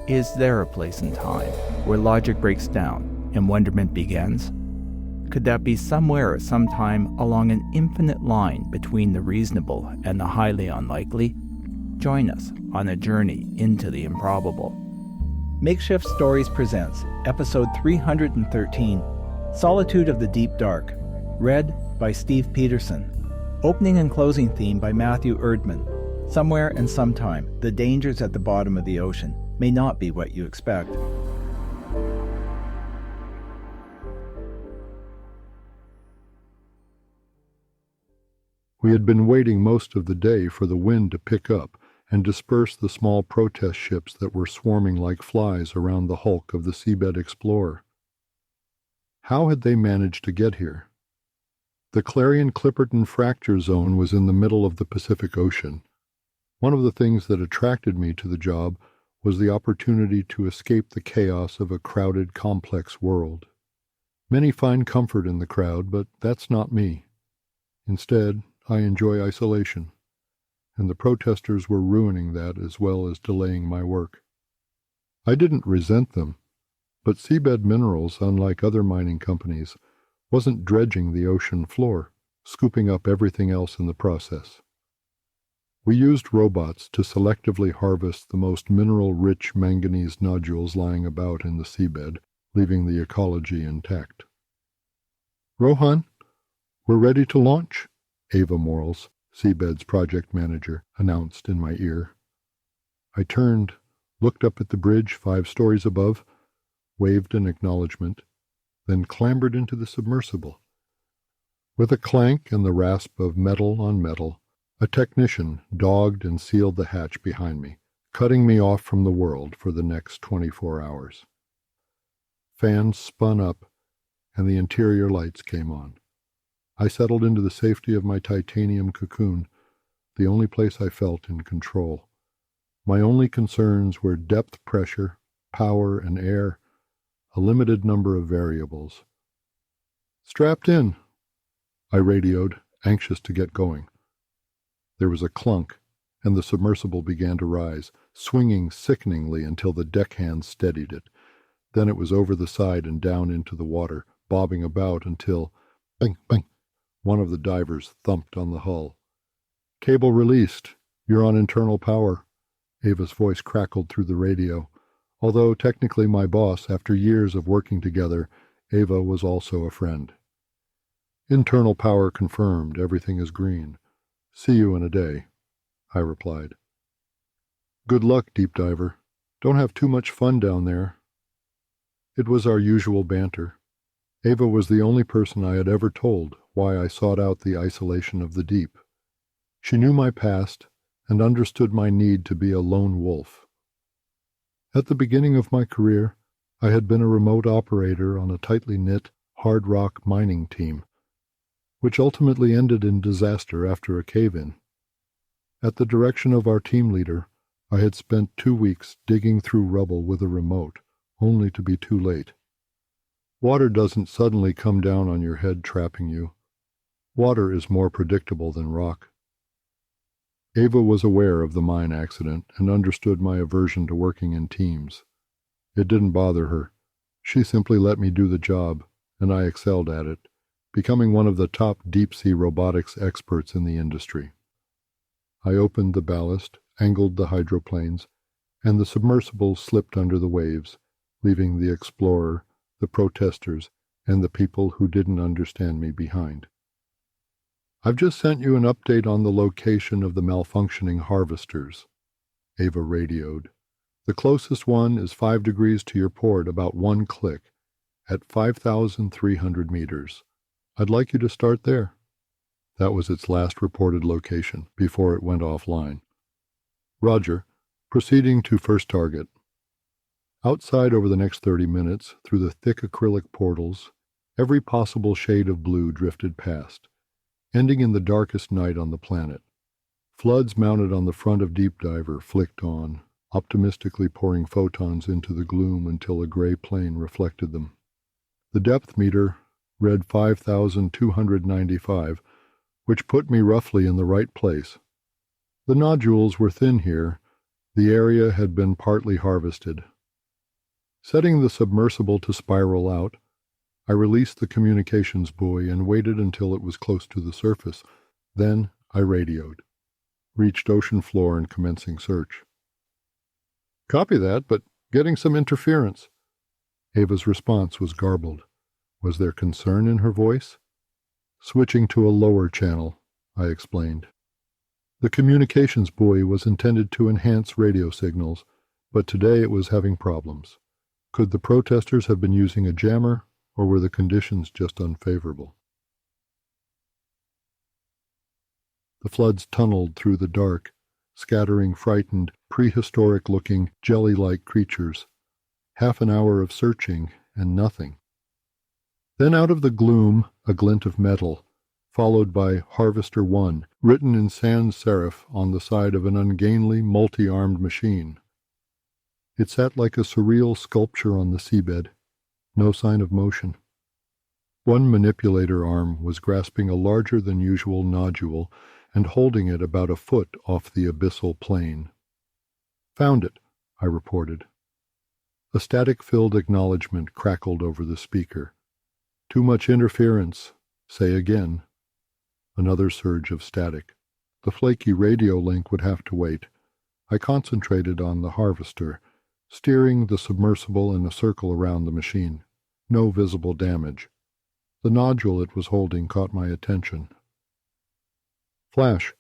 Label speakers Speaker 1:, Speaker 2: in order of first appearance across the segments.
Speaker 1: Is there a place in time where logic breaks down and wonderment begins? Could that be somewhere at some time along an infinite line between the reasonable and the highly unlikely? Join us on a journey into the improbable. Makeshift Stories presents episode 313, Solitude of the Deep Dark, read by Steve Peterson. Opening and closing theme by Matthew Erdman. Somewhere and sometime, the dangers at the bottom of the ocean may not be what you expect.
Speaker 2: We had been waiting most of the day for the wind to pick up and disperse the small protest ships that were swarming like flies around the hulk of the seabed explorer. How had they managed to get here? The Clarion-Clipperton fracture zone was in the middle of the Pacific Ocean. One of the things that attracted me to the job was the opportunity to escape the chaos of a crowded, complex world. Many find comfort in the crowd, but that's not me. Instead, I enjoy isolation, and the protesters were ruining that as well as delaying my work. I didn't resent them, but Seabed Minerals, unlike other mining companies, wasn't dredging the ocean floor, scooping up everything else in the process. We used robots to selectively harvest the most mineral-rich manganese nodules lying about in the seabed, leaving the ecology intact. "Rohan, we're ready to launch," Ava Morals, Seabed's project manager, announced in my ear. I turned, looked up at the bridge 5 stories above, waved an acknowledgement, then clambered into the submersible. With a clank and the rasp of metal on metal, a technician dogged and sealed the hatch behind me, cutting me off from the world for the next 24 hours. Fans spun up, and the interior lights came on. I settled into the safety of my titanium cocoon, the only place I felt in control. My only concerns were depth pressure, power, and air, a limited number of variables. "Strapped in," I radioed, anxious to get going. There was a clunk, and the submersible began to rise, swinging sickeningly until the deckhand steadied it. Then it was over the side and down into the water, bobbing about until, bang, bang, one of the divers thumped on the hull. "Cable released. You're on internal power," Ava's voice crackled through the radio. Although technically my boss, after years of working together, Ava was also a friend. "Internal power confirmed. Everything is green. See you in a day," I replied. "Good luck, deep diver. Don't have too much fun down there." It was our usual banter. Ava was the only person I had ever told why I sought out the isolation of the deep. She knew my past and understood my need to be a lone wolf. At the beginning of my career, I had been a remote operator on a tightly knit, hard rock mining team, which ultimately ended in disaster after a cave-in. At the direction of our team leader, I had spent 2 weeks digging through rubble with a remote, only to be too late. Water doesn't suddenly come down on your head trapping you. Water is more predictable than rock. Ava was aware of the mine accident and understood my aversion to working in teams. It didn't bother her. She simply let me do the job, and I excelled at it, becoming one of the top deep-sea robotics experts in the industry. I opened the ballast, angled the hydroplanes, and the submersible slipped under the waves, leaving the explorer, the protesters, and the people who didn't understand me behind. "I've just sent you an update on the location of the malfunctioning harvesters," Ava radioed. "The closest one is 5 degrees to your port, about 1 click, at 5,300 meters. I'd like you to start there." That was its last reported location before it went offline. "Roger. Proceeding to first target." Outside over the next 30 minutes, through the thick acrylic portals, every possible shade of blue drifted past, ending in the darkest night on the planet. Floods mounted on the front of Deep Diver flicked on, optimistically pouring photons into the gloom until a gray plane reflected them. The depth meter read 5,295, which put me roughly in the right place. The nodules were thin here. The area had been partly harvested, Setting the submersible to spiral out, I released the communications buoy and waited until it was close to the surface. Then I radioed, reached ocean floor and commencing search. "Copy that, but getting some interference." Ava's response was garbled. Was there concern in her voice? "Switching to a lower channel," I explained. The communications buoy was intended to enhance radio signals, but today it was having problems. Could the protesters have been using a jammer, or were the conditions just unfavorable? The floods tunneled through the dark, scattering frightened, prehistoric-looking, jelly-like creatures. Half an hour of searching, and nothing. Then out of the gloom, a glint of metal, followed by Harvester 1, written in sans serif on the side of an ungainly, multi-armed machine. It sat like a surreal sculpture on the seabed, no sign of motion. One manipulator arm was grasping a larger-than-usual nodule and holding it about a foot off the abyssal plane. "Found it," I reported. A static-filled acknowledgement crackled over the speaker. "Too much interference. Say again." Another surge of static. The flaky radio link would have to wait. I concentrated on the harvester, steering the submersible in a circle around the machine. No visible damage. The nodule it was holding caught my attention. Flash.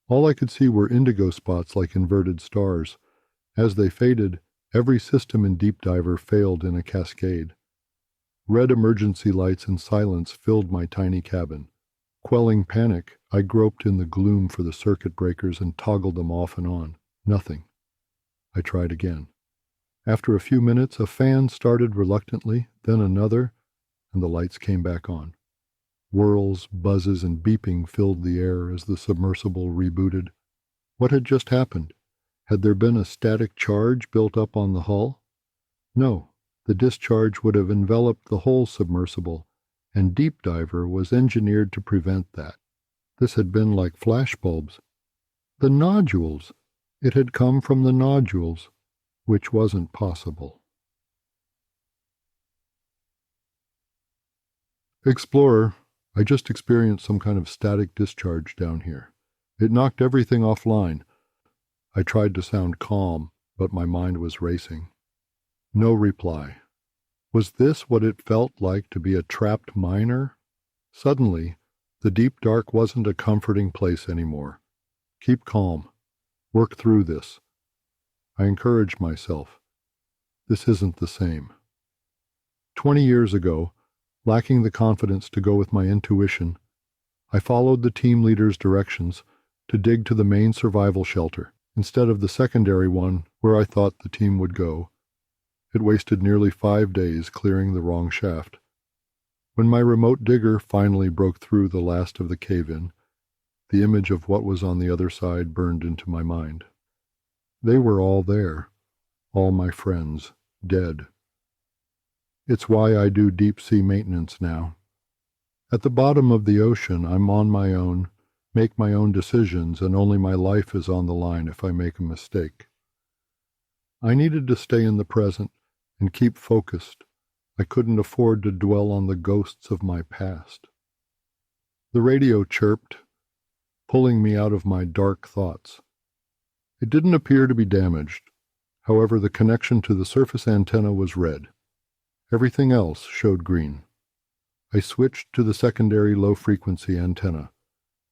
Speaker 2: All I could see were indigo spots like inverted stars. As they faded, every system in Deep Diver failed in a cascade. Red emergency lights and silence filled my tiny cabin. Quelling panic, I groped in the gloom for the circuit breakers and toggled them off and on. Nothing. I tried again. After a few minutes, a fan started reluctantly, then another, and the lights came back on. Whirls, buzzes, and beeping filled the air as the submersible rebooted. What had just happened? Had there been a static charge built up on the hull? No, the discharge would have enveloped the whole submersible, and Deep Diver was engineered to prevent that. This had been like flashbulbs. The nodules! It had come from the nodules, which wasn't possible. "Explorer, I just experienced some kind of static discharge down here. It knocked everything offline." I tried to sound calm, but my mind was racing. No reply. Was this what it felt like to be a trapped miner? Suddenly, the deep dark wasn't a comforting place anymore. Keep calm. Work through this. I encouraged myself. This isn't the same. 20 years ago, lacking the confidence to go with my intuition, I followed the team leader's directions to dig to the main survival shelter, instead of the secondary one where I thought the team would go. It wasted nearly 5 days clearing the wrong shaft. When my remote digger finally broke through the last of the cave-in, the image of what was on the other side burned into my mind. They were all there, all my friends, dead. It's why I do deep-sea maintenance now. At the bottom of the ocean, I'm on my own, make my own decisions, and only my life is on the line if I make a mistake. I needed to stay in the present and keep focused. I couldn't afford to dwell on the ghosts of my past. The radio chirped, pulling me out of my dark thoughts. It didn't appear to be damaged. However, the connection to the surface antenna was red. Everything else showed green. I switched to the secondary low-frequency antenna.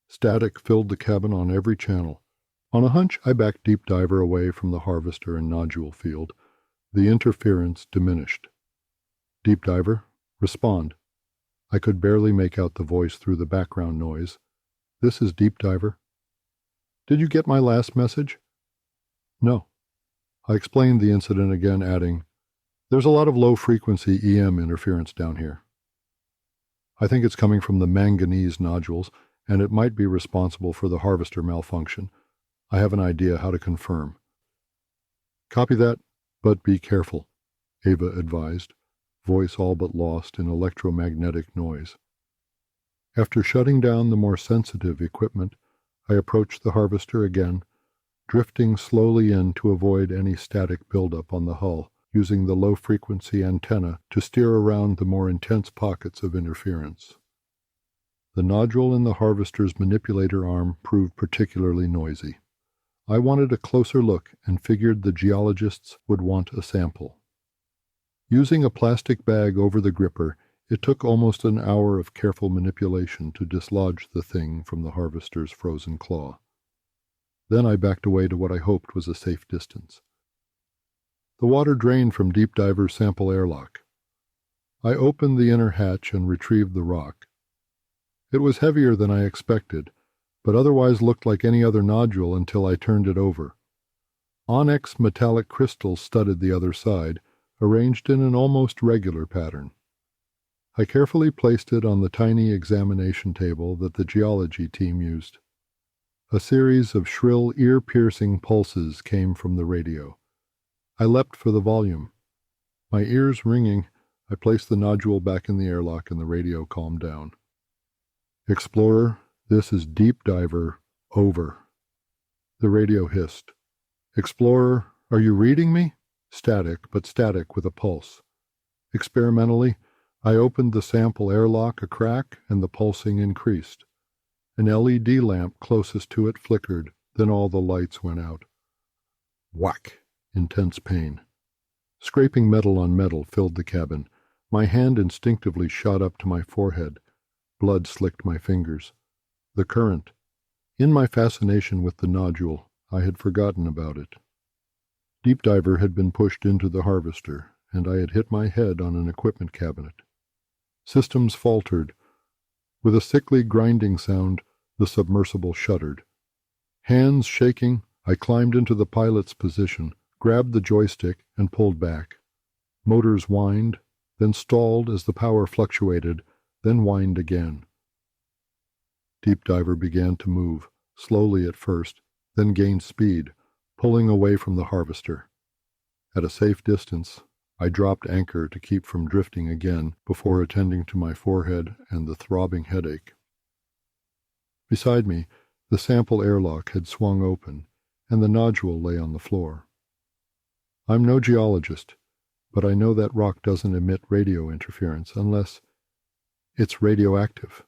Speaker 2: Static filled the cabin on every channel. On a hunch, I backed Deep Diver away from the harvester and nodule field. The interference diminished. "Deep Diver, respond." I could barely make out the voice through the background noise. "This is Deep Diver." "Did you get my last message?" "No." I explained the incident again, adding, "There's a lot of low-frequency EM interference down here. I think it's coming from the manganese nodules, and it might be responsible for the harvester malfunction. I have an idea how to confirm." "Copy that, but be careful," Ava advised, voice all but lost in electromagnetic noise. After shutting down the more sensitive equipment, I approached the harvester again, drifting slowly in to avoid any static buildup on the hull, using the low-frequency antenna to steer around the more intense pockets of interference. The nodule in the harvester's manipulator arm proved particularly noisy. I wanted a closer look and figured the geologists would want a sample. Using a plastic bag over the gripper, it took almost an hour of careful manipulation to dislodge the thing from the harvester's frozen claw. Then I backed away to what I hoped was a safe distance. The water drained from Deep Diver's sample airlock. I opened the inner hatch and retrieved the rock. It was heavier than I expected, but otherwise looked like any other nodule until I turned it over. Onyx metallic crystals studded the other side, arranged in an almost regular pattern. I carefully placed it on the tiny examination table that the geology team used. A series of shrill, ear-piercing pulses came from the radio. I leapt for the volume. My ears ringing, I placed the nodule back in the airlock and the radio calmed down. "Explorer, this is Deep Diver, over." The radio hissed. "Explorer, are you reading me?" Static, but static with a pulse. Experimentally, I opened the sample airlock a crack and the pulsing increased. An LED lamp closest to it flickered, then all the lights went out. Whack! Intense pain. Scraping metal on metal filled the cabin. My hand instinctively shot up to my forehead. Blood slicked my fingers. The current. In my fascination with the nodule, I had forgotten about it. Deep Diver had been pushed into the harvester, and I had hit my head on an equipment cabinet. Systems faltered. With a sickly grinding sound, the submersible shuddered. Hands shaking, I climbed into the pilot's position, grabbed the joystick, and pulled back. Motors whined, then stalled as the power fluctuated, then whined again. Deep Diver began to move, slowly at first, then gained speed, pulling away from the harvester. At a safe distance, I dropped anchor to keep from drifting again before attending to my forehead and the throbbing headache. Beside me, the sample airlock had swung open, and the nodule lay on the floor. I'm no geologist, but I know that rock doesn't emit radio interference unless it's radioactive.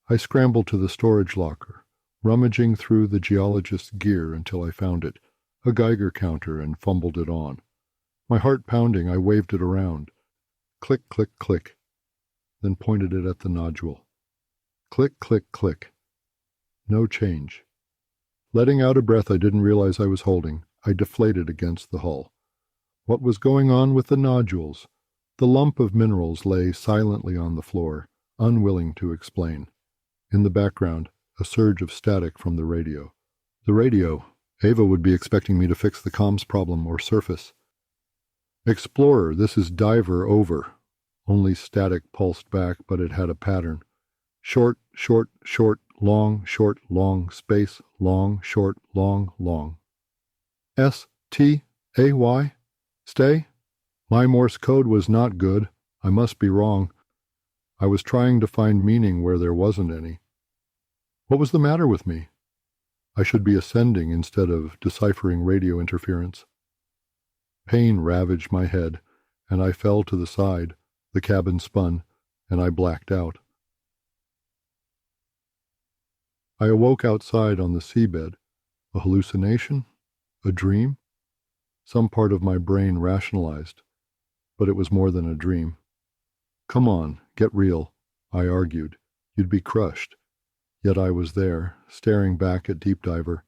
Speaker 2: I scrambled to the storage locker, rummaging through the geologist's gear until I found it, a Geiger counter, and fumbled it on. My heart pounding, I waved it around. Click, click, click, then pointed it at the nodule. Click, click, click. No change. Letting out a breath I didn't realize I was holding, I deflated against the hull. What was going on with the nodules? The lump of minerals lay silently on the floor, unwilling to explain. In the background, a surge of static from the radio. The radio. Ava would be expecting me to fix the comms problem or surface. "Explorer, this is Diver, over." Only static pulsed back, but it had a pattern. Short, short, short, long, space, long, short, long, long. S-T-A-Y? Stay? My Morse code was not good. I must be wrong. I was trying to find meaning where there wasn't any. What was the matter with me? I should be ascending instead of deciphering radio interference. Pain ravaged my head, and I fell to the side. The cabin spun, and I blacked out. I awoke outside on the seabed. A hallucination? A dream? Some part of my brain rationalized, but it was more than a dream. "Come on, get real," I argued. "You'd be crushed." Yet I was there, staring back at Deep Diver.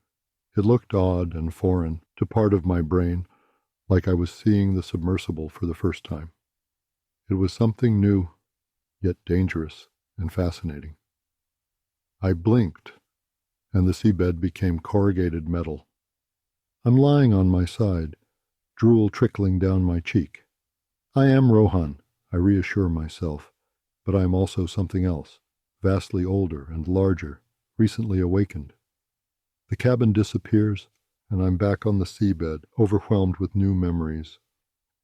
Speaker 2: It looked odd and foreign to part of my brain, like I was seeing the submersible for the first time. It was something new, yet dangerous and fascinating. I blinked, and the seabed became corrugated metal. I'm lying on my side, drool trickling down my cheek. I am Rohan, I reassure myself, but I am also something else, vastly older and larger, recently awakened. The cabin disappears, and I'm back on the seabed, overwhelmed with new memories.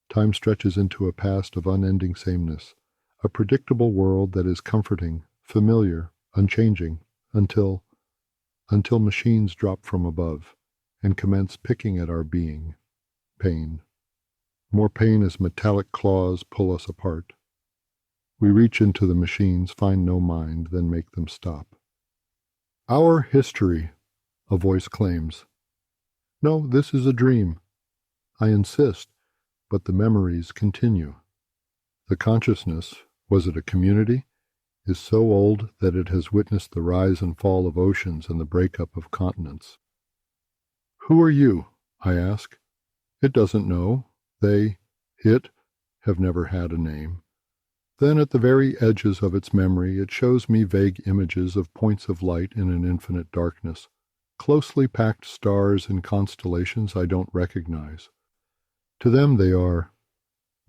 Speaker 2: Time stretches into a past of unending sameness, a predictable world that is comforting, familiar, unchanging, until machines drop from above and commence picking at our being, pain, more pain as metallic claws pull us apart. We reach into the machines, find no mind, then make them stop. Our history, a voice claims. No, this is a dream. I insist, but the memories continue. The consciousness, was it a community, is so old that it has witnessed the rise and fall of oceans and the breakup of continents. Who are you? I ask. It doesn't know. It, have never had a name. Then at the very edges of its memory, it shows me vague images of points of light in an infinite darkness, closely packed stars and constellations I don't recognize. To them they are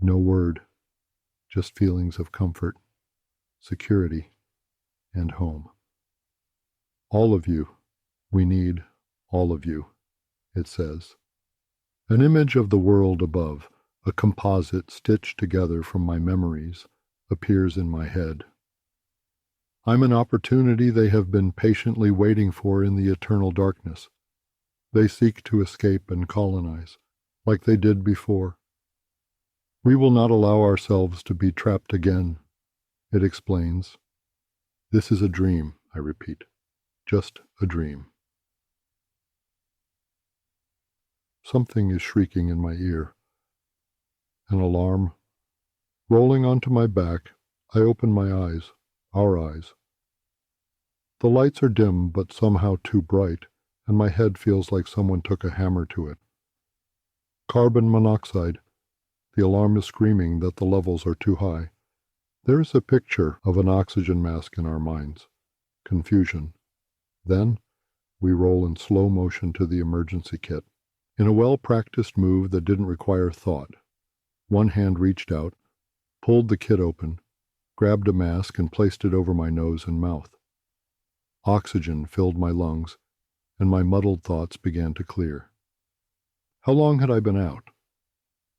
Speaker 2: no word, just feelings of comfort, security, and home. All of you, we need all of you, it says. An image of the world above, a composite stitched together from my memories, appears in my head. I'm an opportunity they have been patiently waiting for in the eternal darkness. They seek to escape and colonize, like they did before. We will not allow ourselves to be trapped again, it explains. This is a dream, I repeat, just a dream. Something is shrieking in my ear. An alarm. Rolling onto my back, I open my eyes, our eyes. The lights are dim, but somehow too bright, and my head feels like someone took a hammer to it. Carbon monoxide. The alarm is screaming that the levels are too high. There is a picture of an oxygen mask in our minds. Confusion. Then, we roll in slow motion to the emergency kit. In a well-practiced move that didn't require thought, one hand reached out, pulled the kit open, grabbed a mask and placed it over my nose and mouth. Oxygen filled my lungs, and my muddled thoughts began to clear. How long had I been out?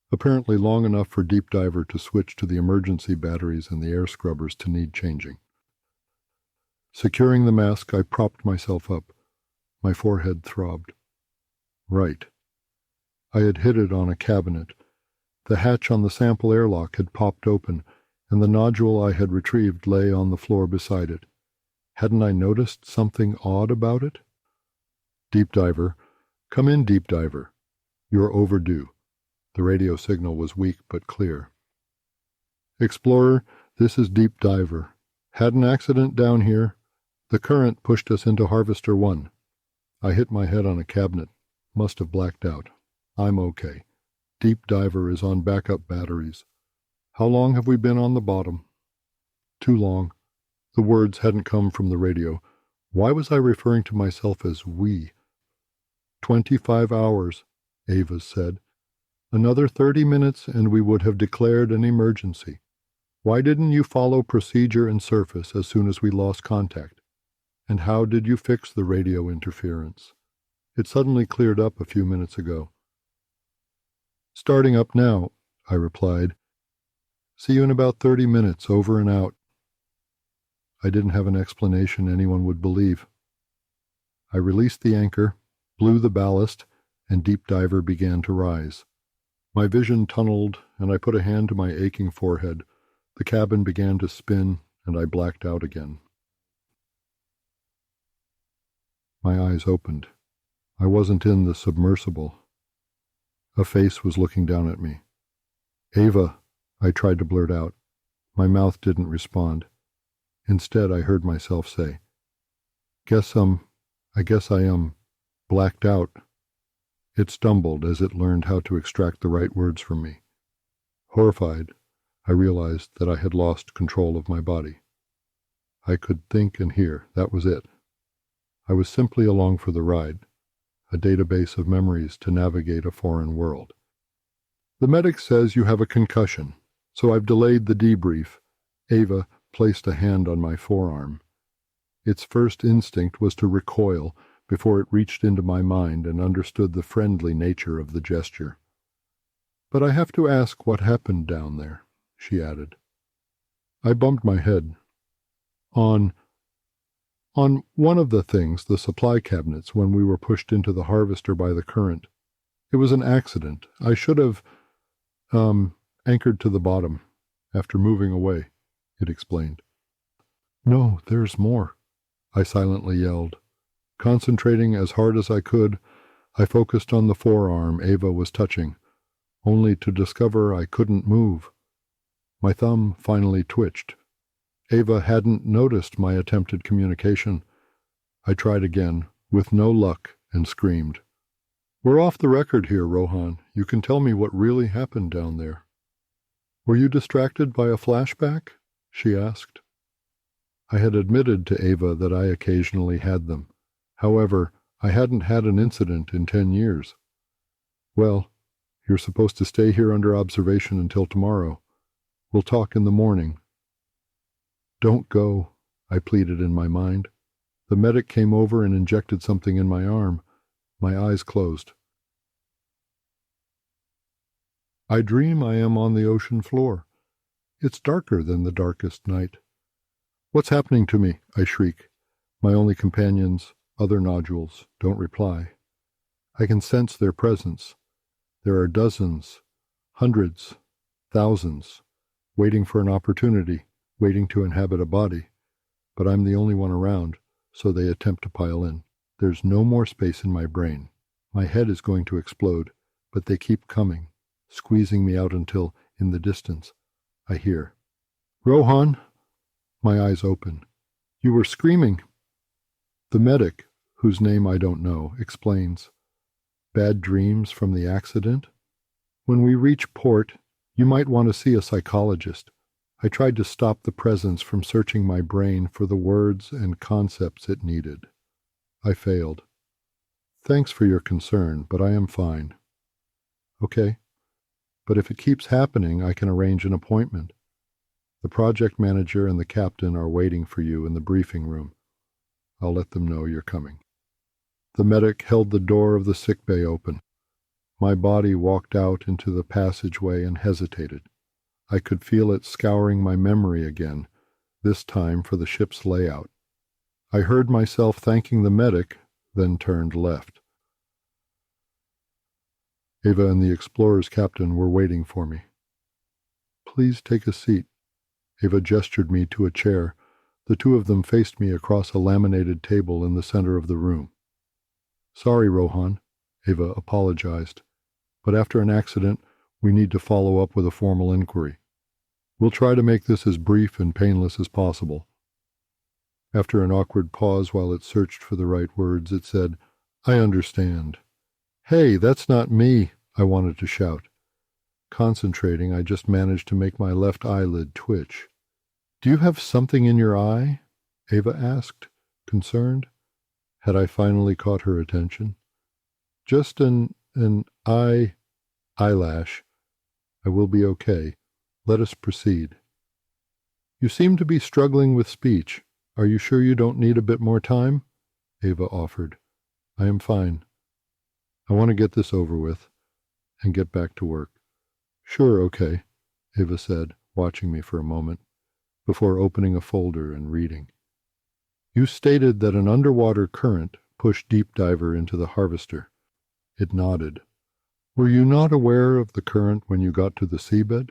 Speaker 2: Apparently long enough for Deep Diver to switch to the emergency batteries and the air scrubbers to need changing. Securing the mask, I propped myself up. My forehead throbbed. Right. I had hit it on a cabinet. The hatch on the sample airlock had popped open, and the nodule I had retrieved lay on the floor beside it. Hadn't I noticed something odd about it? Deep Diver. Come in, Deep Diver. You're overdue. The radio signal was weak but clear. Explorer, this is Deep Diver. Had an accident down here. The current pushed us into Harvester 1. I hit my head on a cabinet. Must have blacked out. I'm okay. Deep Diver is on backup batteries. How long have we been on the bottom? Too long. The words hadn't come from the radio. Why was I referring to myself as we? 25 hours, Ava said. Another 30 minutes and we would have declared an emergency. Why didn't you follow procedure and surface as soon as we lost contact? And how did you fix the radio interference? It suddenly cleared up a few minutes ago. Starting up now, I replied. See you in about 30 minutes, over and out. I didn't have an explanation anyone would believe. I released the anchor, blew the ballast, and Deep Diver began to rise. My vision tunneled, and I put a hand to my aching forehead. The cabin began to spin, and I blacked out again. My eyes opened. I wasn't in the submersible. A face was looking down at me. Ava, I tried to blurt out. My mouth didn't respond. Instead, I heard myself say, I guess I am blacked out. It stumbled as it learned how to extract the right words from me. Horrified, I realized that I had lost control of my body. I could think and hear, that was it. I was simply along for the ride, a database of memories to navigate a foreign world. The medic says you have a concussion, so I've delayed the debrief. Ava placed a hand on my forearm. Its first instinct was to recoil before it reached into my mind and understood the friendly nature of the gesture. But I have to ask what happened down there, she added. I bumped my head. On one of the things, the supply cabinets, when we were pushed into the harvester by the current. It was an accident. I should have... Anchored to the bottom, after moving away, it explained. No, there's more, I silently yelled. Concentrating as hard as I could, I focused on the forearm Ava was touching, only to discover I couldn't move. My thumb finally twitched. Ava hadn't noticed my attempted communication. I tried again, with no luck, and screamed. We're off the record here, Rohan. You can tell me what really happened down there. Were you distracted by a flashback? She asked. I had admitted to Ava that I occasionally had them. However, I hadn't had an incident in 10 years. Well, you're supposed to stay here under observation until tomorrow. We'll talk in the morning. Don't go, I pleaded in my mind. The medic came over and injected something in my arm. My eyes closed. I dream I am on the ocean floor. It's darker than the darkest night. What's happening to me? I shriek. My only companions, other nodules, don't reply. I can sense their presence. There are dozens, hundreds, thousands, waiting for an opportunity, waiting to inhabit a body. But I'm the only one around, so they attempt to pile in. There's no more space in my brain. My head is going to explode, but they keep coming, squeezing me out until, in the distance, I hear, Rohan! My eyes open. You were screaming. The medic, whose name I don't know, explains. Bad dreams from the accident? When we reach port, you might want to see a psychologist. I tried to stop the presence from searching my brain for the words and concepts it needed. I failed. Thanks for your concern, but I am fine. Okay, but if it keeps happening, I can arrange an appointment. The project manager and the captain are waiting for you in the briefing room. I'll let them know you're coming. The medic held the door of the sickbay open. My body walked out into the passageway and hesitated. I could feel it scouring my memory again, this time for the ship's layout. I heard myself thanking the medic, then turned left. Ava and the explorer's captain were waiting for me. Please take a seat. Ava gestured me to a chair. The two of them faced me across a laminated table in the center of the room. Sorry, Rohan, Ava apologized, but after an accident, we need to follow up with a formal inquiry. We'll try to make this as brief and painless as possible. After an awkward pause while it searched for the right words, it said, I understand. Hey, that's not me, I wanted to shout. Concentrating, I just managed to make my left eyelid twitch. Do you have something in your eye? Ava asked, concerned. Had I finally caught her attention? Just an eyelash. I will be okay. Let us proceed. You seem to be struggling with speech. Are you sure you don't need a bit more time? Ava offered. I am fine. I want to get this over with and get back to work. Sure, okay, Ava said, watching me for a moment, before opening a folder and reading. You stated that an underwater current pushed Deep Diver into the harvester. It nodded. Were you not aware of the current when you got to the seabed?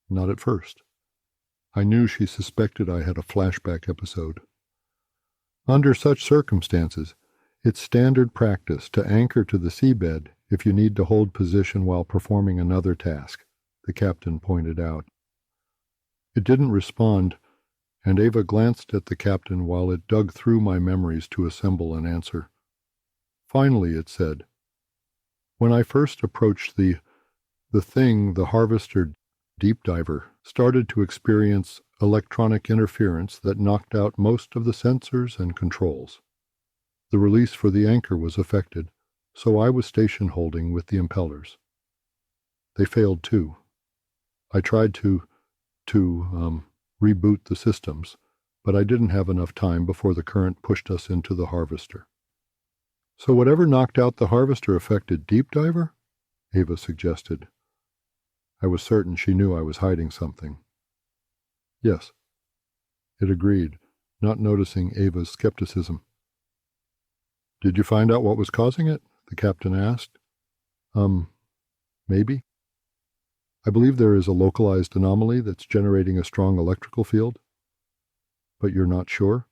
Speaker 2: Not at first. I knew she suspected I had a flashback episode. Under such circumstances, it's standard practice to anchor to the seabed if you need to hold position while performing another task, the captain pointed out. It didn't respond, and Ava glanced at the captain while it dug through my memories to assemble an answer. Finally, it said, when I first approached the harvester Deep Diver started to experience electronic interference that knocked out most of the sensors and controls. The release for the anchor was affected, so I was station holding with the impellers. They failed too. I tried to reboot the systems, but I didn't have enough time before the current pushed us into the harvester. So whatever knocked out the harvester affected Deep Diver? Ava suggested. I was certain she knew I was hiding something. Yes, it agreed, not noticing Ava's skepticism. Did you find out what was causing it? The captain asked. Maybe. I believe there is a localized anomaly that's generating a strong electrical field. But you're not sure?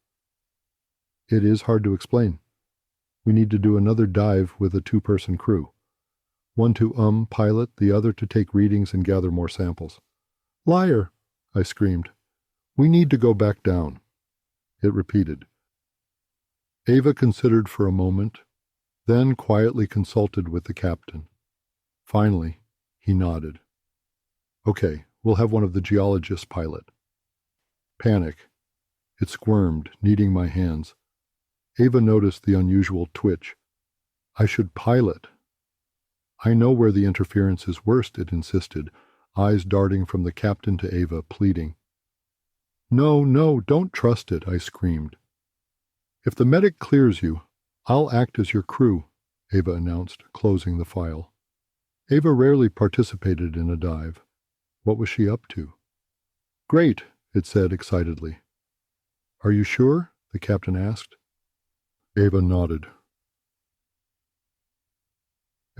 Speaker 2: It is hard to explain. We need to do another dive with a two-person crew. One to pilot, the other to take readings and gather more samples. Liar! I screamed. We need to go back down. It repeated. Ava considered for a moment, then quietly consulted with the captain. Finally, he nodded. Okay, we'll have one of the geologists pilot. Panic. It squirmed, needing my hands. Ava noticed the unusual twitch. I should pilot. I know where the interference is worst, it insisted, eyes darting from the captain to Ava, pleading. No, no, don't trust it, I screamed. If the medic clears you, I'll act as your crew, Ava announced, closing the file. Ava rarely participated in a dive. What was she up to? Great, it said excitedly. Are you sure? The captain asked. Ava nodded.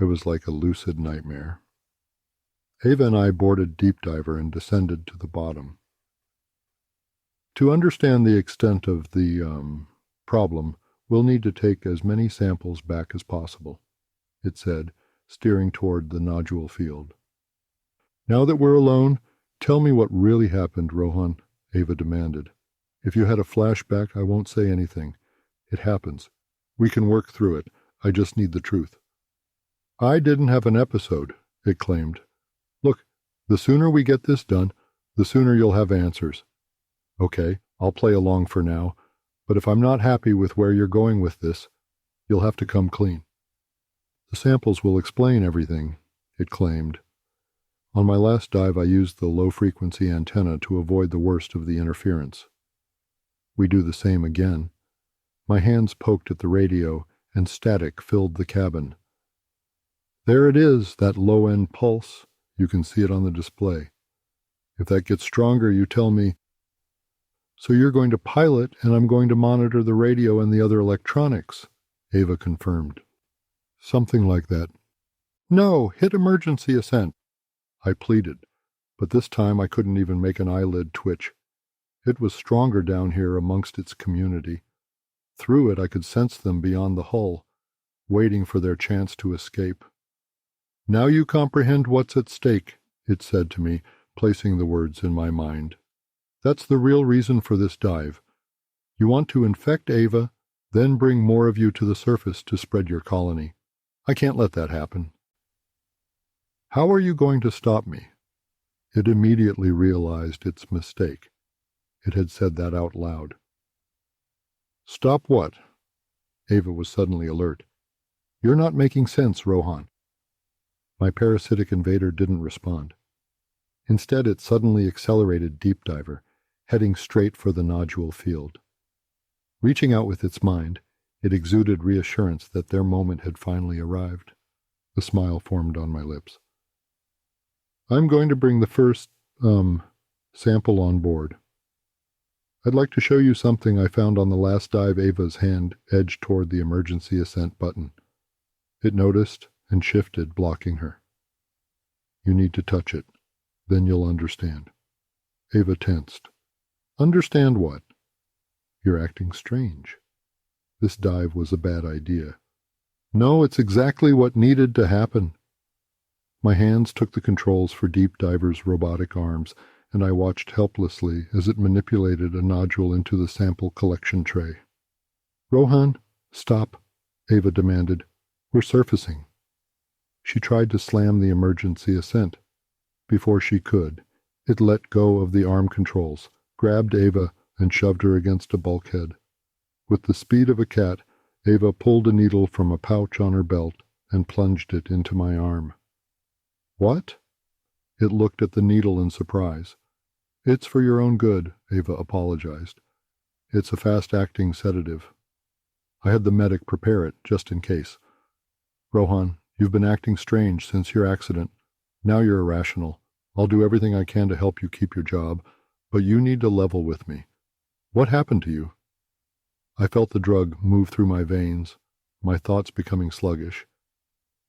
Speaker 2: It was like a lucid nightmare. Ava and I boarded Deep Diver and descended to the bottom. To understand the extent of the problem, we'll need to take as many samples back as possible, it said, steering toward the nodule field. Now that we're alone, tell me what really happened, Rohan, Ava demanded. If you had a flashback, I won't say anything. It happens. We can work through it. I just need the truth. I didn't have an episode, it claimed. Look, the sooner we get this done, the sooner you'll have answers. Okay, I'll play along for now, but if I'm not happy with where you're going with this, you'll have to come clean. The samples will explain everything, it claimed. On my last dive, I used the low-frequency antenna to avoid the worst of the interference. We do the same again. My hands poked at the radio, and static filled the cabin. There it is, that low-end pulse. You can see it on the display. If that gets stronger, you tell me. So you're going to pilot, and I'm going to monitor the radio and the other electronics, Ava confirmed. Something like that. No, hit emergency ascent, I pleaded, but this time I couldn't even make an eyelid twitch. It was stronger down here amongst its community. Through it I could sense them beyond the hull, waiting for their chance to escape. Now you comprehend what's at stake, it said to me, placing the words in my mind. That's the real reason for this dive. You want to infect Ava, then bring more of you to the surface to spread your colony. I can't let that happen. How are you going to stop me? It immediately realized its mistake. It had said that out loud. Stop what? Ava was suddenly alert. You're not making sense, Rohan. My parasitic invader didn't respond. Instead, it suddenly accelerated Deep Diver, heading straight for the nodule field. Reaching out with its mind, it exuded reassurance that their moment had finally arrived. A smile formed on my lips. I'm going to bring the first, sample on board. I'd like to show you something I found on the last dive. Ava's hand edged toward the emergency ascent button. It noticed and shifted, blocking her. You need to touch it. Then you'll understand. Ava tensed. Understand what? You're acting strange. This dive was a bad idea. No, it's exactly what needed to happen. My hands took the controls for Deep Diver's robotic arms, and I watched helplessly as it manipulated a nodule into the sample collection tray. Rohan, stop, Ava demanded. We're surfacing. She tried to slam the emergency ascent. Before she could, it let go of the arm controls, grabbed Ava, and shoved her against a bulkhead. With the speed of a cat, Ava pulled a needle from a pouch on her belt and plunged it into my arm. What? It looked at the needle in surprise. It's for your own good, Ava apologized. It's a fast-acting sedative. I had the medic prepare it, just in case. Rohan, you've been acting strange since your accident. Now you're irrational. I'll do everything I can to help you keep your job, but you need to level with me. What happened to you? I felt the drug move through my veins, my thoughts becoming sluggish.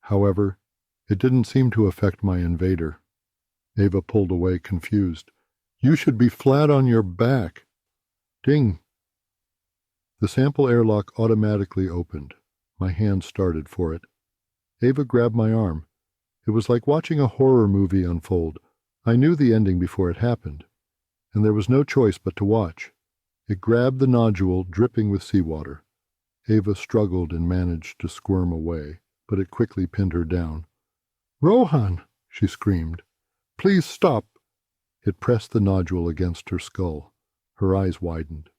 Speaker 2: However, it didn't seem to affect my invader. Ava pulled away, confused. You should be flat on your back. Ding. The sample airlock automatically opened. My hand started for it. Ava grabbed my arm. It was like watching a horror movie unfold. I knew the ending before it happened, and there was no choice but to watch. It grabbed the nodule, dripping with seawater. Ava struggled and managed to squirm away, but it quickly pinned her down. Rohan, she screamed. Please stop. It pressed the nodule against her skull. Her eyes widened.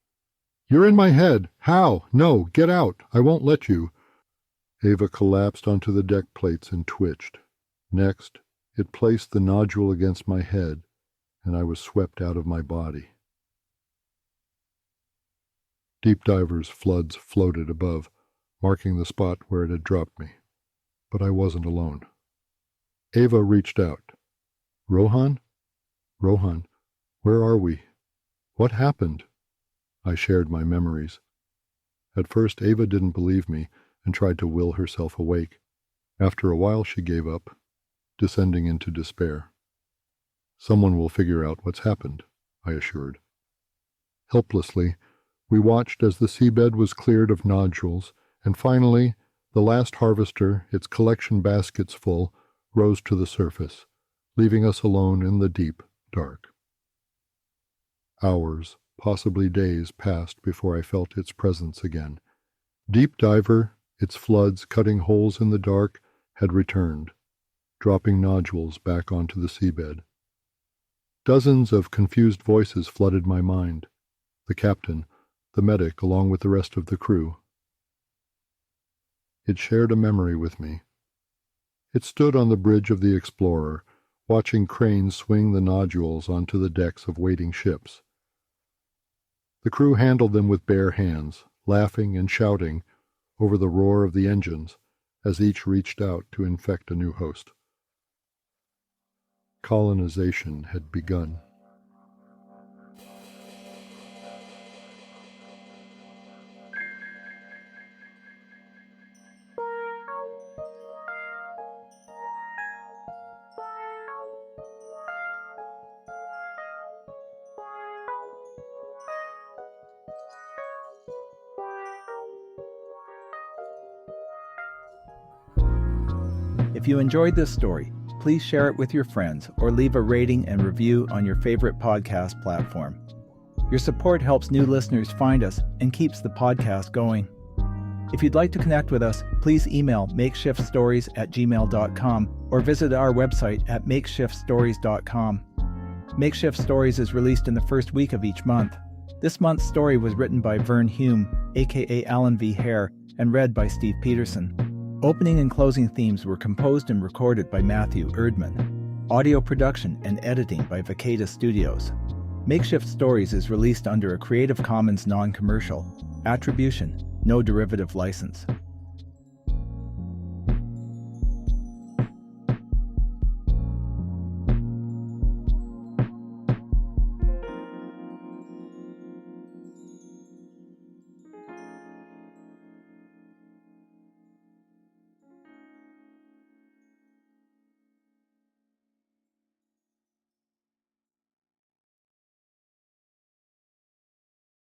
Speaker 2: You're in my head. How? No, get out. I won't let you. Ava collapsed onto the deck plates and twitched. Next, it placed the nodule against my head, and I was swept out of my body. Deep divers' floods floated above, marking the spot where it had dropped me. But I wasn't alone. Ava reached out. Rohan? Rohan, where are we? What happened? I shared my memories. At first, Ava didn't believe me and tried to will herself awake. After a while, she gave up, descending into despair. Someone will figure out what's happened, I assured. Helplessly, we watched as the seabed was cleared of nodules, and finally, the last harvester, its collection baskets full, rose to the surface, leaving us alone in the deep dark. Hours, possibly days, passed before I felt its presence again. Deep Diver, its floods cutting holes in the dark, had returned, dropping nodules back onto the seabed. Dozens of confused voices flooded my mind. The captain, the medic, along with the rest of the crew. It shared a memory with me. It stood on the bridge of the Explorer, watching cranes swing the nodules onto the decks of waiting ships. The crew handled them with bare hands, laughing and shouting over the roar of the engines as each reached out to infect a new host. Colonization had begun.
Speaker 1: If you enjoyed this story, please share it with your friends or leave a rating and review on your favorite podcast platform. Your support helps new listeners find us and keeps the podcast going. If you'd like to connect with us, please email makeshiftstories@gmail.com or visit our website at makeshiftstories.com. Makeshift Stories is released in the first week of each month. This month's story was written by Vern Hume, aka Alan V. Hare, and read by Steve Peterson. Opening and closing themes were composed and recorded by Matthew Erdman. Audio production and editing by Vicada Studios. Makeshift Stories is released under a Creative Commons non-commercial, attribution, no derivative license.